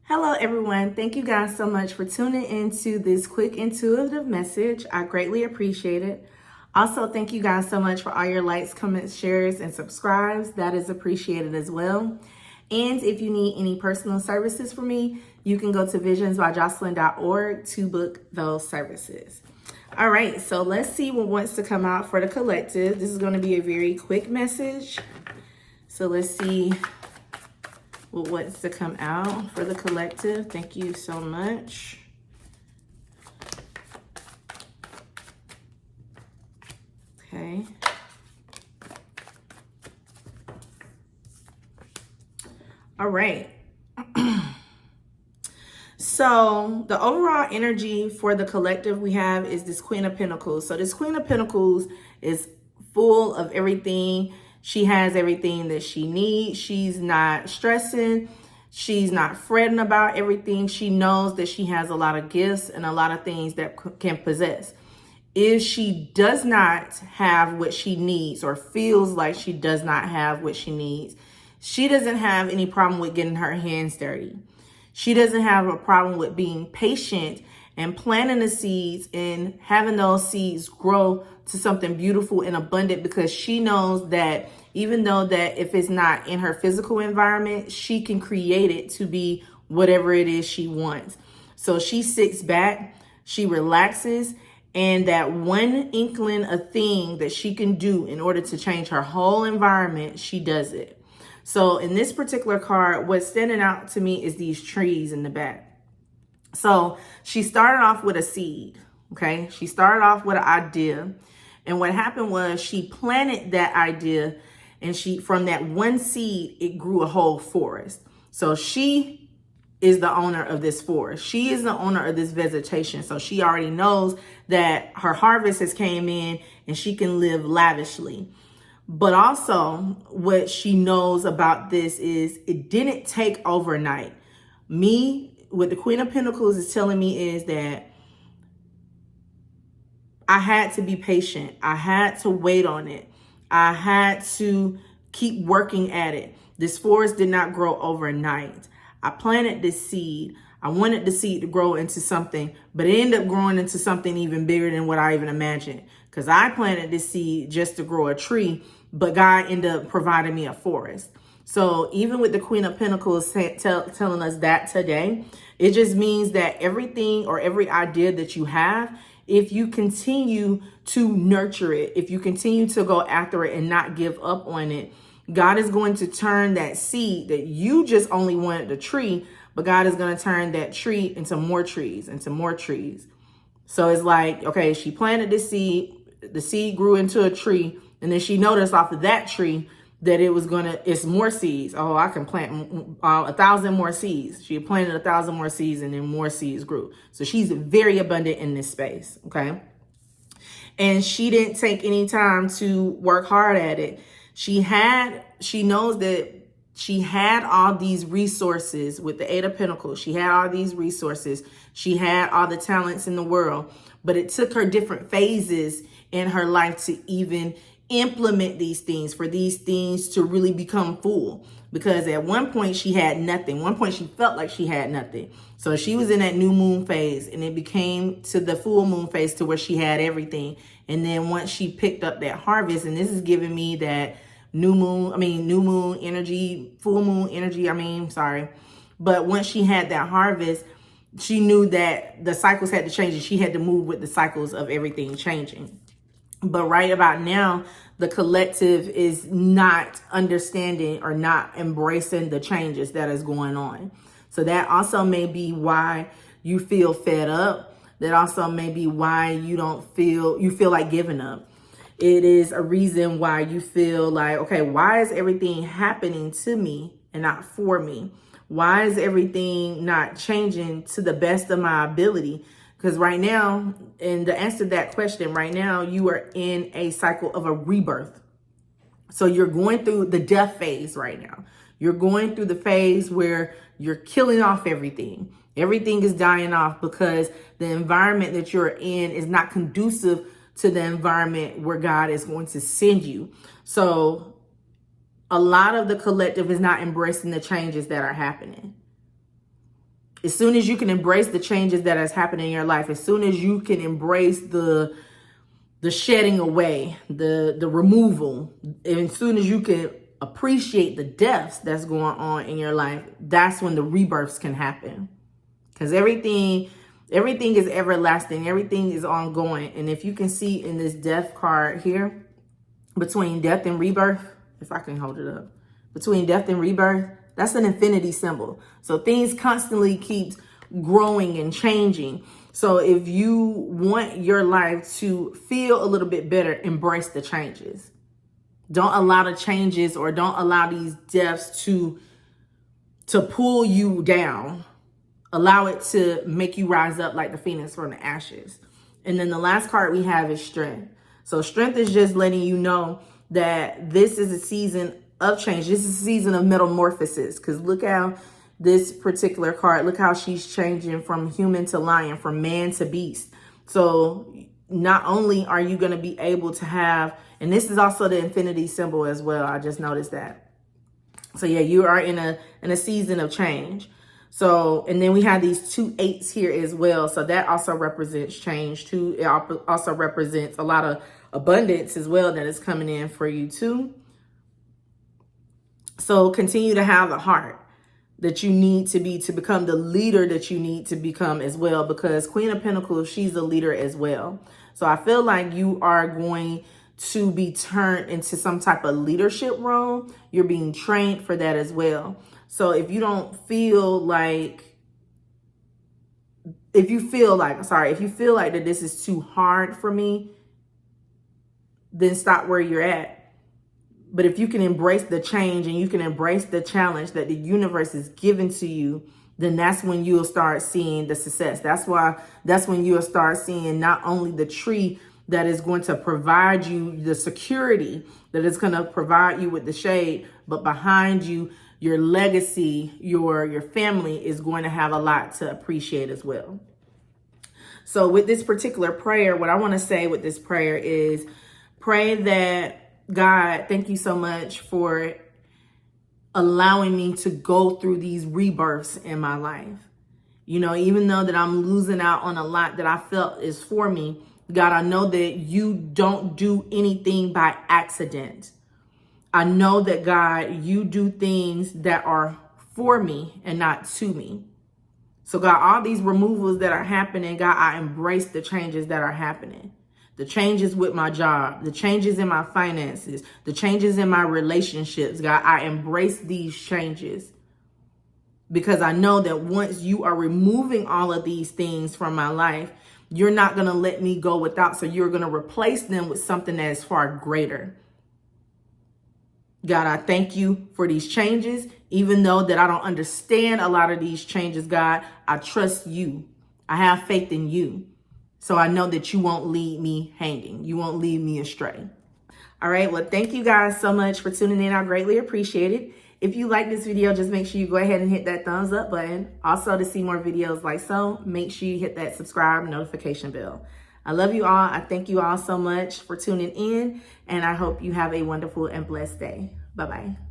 Hello, everyone. Thank you guys so much for tuning into this quick intuitive message. I greatly appreciate it. Also, thank you guys so much for all your likes, comments, shares, and subscribes. That is appreciated as well. And if you need any personal services from me, you can go to visionsbyjocelyn.org to book those services. All right, so let's see what wants to come out for the collective. This is going to be a very quick message. So let's see what wants to come out for the collective. Thank you so much. Okay. All right. So the overall energy for the collective we have is this Queen of Pentacles. So this Queen of Pentacles is full of everything. She has everything that she needs. She's not stressing. She's not fretting about everything. She knows that she has a lot of gifts and a lot of things that can possess. If she does not have what she needs or feels like she does not have what she needs, she doesn't have any problem with getting her hands dirty. She doesn't have a problem with being patient and planting the seeds and having those seeds grow to something beautiful and abundant, because she knows that even though that if it's not in her physical environment, she can create it to be whatever it is she wants. So she sits back, she relaxes, and that one inkling of thing that she can do in order to change her whole environment, she does it. So in this particular card, what's standing out to me is these trees in the back. So she started off with a seed, okay? She started off with an idea. And what happened was she planted that idea, and from that one seed, it grew a whole forest. So she is the owner of this forest. She is the owner of this vegetation. So she already knows that her harvest has came in and she can live lavishly. But also what she knows about this is it didn't take overnight. What the Queen of Pentacles is telling me is that I had to be patient. I had to wait on it. I had to keep working at it. This forest did not grow overnight. I planted this seed. I wanted the seed to grow into something, but it ended up growing into something even bigger than what I even imagined. Because I planted this seed just to grow a tree, but God ended up providing me a forest. So even with the Queen of Pentacles telling us that today, it just means that everything or every idea that you have, if you continue to nurture it, if you continue to go after it and not give up on it, God is going to turn that seed that you just only wanted a tree, but God is going to turn that tree into more trees, into more trees. So it's like, okay, she planted the seed grew into a tree, and then she noticed off of that tree that it's more seeds. Oh, I can plant 1,000 more seeds. She planted 1,000 more seeds, and then more seeds grew. So she's very abundant in this space, okay? And she didn't take any time to work hard at it. She knows that she had all these resources with the Eight of Pentacles. She had all these resources. She had all the talents in the world, but it took her different phases in her life to even implement these things, for these things to really become full. Because at one point she had nothing. One point she felt like she had nothing. So she was in that new moon phase, and it became to the full moon phase to where she had everything. And then once she picked up that harvest, and this is giving me that new moon energy, full moon energy, But once she had that harvest, she knew that the cycles had to change, and she had to move with the cycles of everything changing. But right about now, the collective is not understanding or not embracing the changes that is going on. So that also may be why you feel fed up. That also may be why you feel like giving up. It is a reason why you feel like, okay, why is everything happening to me and not for me? Why is everything not changing to the best of my ability? Because right now, and to answer that question, right now, you are in a cycle of a rebirth. So you're going through the death phase right now. You're going through the phase where you're killing off everything. Everything is dying off because the environment that you're in is not conducive to the environment where God is going to send you. So a lot of the collective is not embracing the changes that are happening. As soon as you can embrace the changes that has happened in your life, as soon as you can embrace the shedding away, the removal, and as soon as you can appreciate the deaths that's going on in your life, that's when the rebirths can happen. Because everything is everlasting, everything is ongoing. And if you can see in this death card here, between death and rebirth, if I can hold it up, between death and rebirth, that's an infinity symbol. So things constantly keep growing and changing. So if you want your life to feel a little bit better, embrace the changes. Don't allow the changes, or don't allow these deaths to pull you down. Allow it to make you rise up like the phoenix from the ashes. And then the last card we have is strength. So strength is just letting you know that this is a season of change. This is a season of metamorphosis. Because look how this particular card, look how she's changing from human to lion, from man to beast. So not only are you going to be able to have, and this is also the infinity symbol as well. I just noticed that. So yeah, you are in a season of change. So, and then we have these 2 8s here as well. So that also represents change too. It also represents a lot of abundance as well that is coming in for you too. So continue to have the heart that you need to be to become the leader that you need to become as well, because Queen of Pentacles, she's a leader as well. So I feel like you are going to be turned into some type of leadership role. You're being trained for that as well. So if you don't feel like, if you feel like that this is too hard for me, then stop where you're at. But if you can embrace the change and you can embrace the challenge that the universe is giving to you, then that's when you'll start seeing the success. That's when you'll start seeing not only the tree that is going to provide you the security, that is going to provide you with the shade, but behind you, your legacy, your family is going to have a lot to appreciate as well. So with this particular prayer, what I want to say with this prayer is pray that, God, thank you so much for allowing me to go through these rebirths in my life. You know, even though that I'm losing out on a lot that I felt is for me, God, I know that you don't do anything by accident. I know that, God, you do things that are for me and not to me. So, God, all these removals that are happening, God, I embrace the changes that are happening. The changes with my job, the changes in my finances, the changes in my relationships, God, I embrace these changes because I know that once you are removing all of these things from my life, you're not going to let me go without. So you're going to replace them with something that is far greater. God, I thank you for these changes. Even though that I don't understand a lot of these changes, God, I trust you. I have faith in you. So I know that you won't leave me hanging. You won't leave me astray. All right. Well, thank you guys so much for tuning in. I greatly appreciate it. If you like this video, just make sure you go ahead and hit that thumbs up button. Also, to see more videos like so, make sure you hit that subscribe notification bell. I love you all. I thank you all so much for tuning in, and I hope you have a wonderful and blessed day. Bye-bye.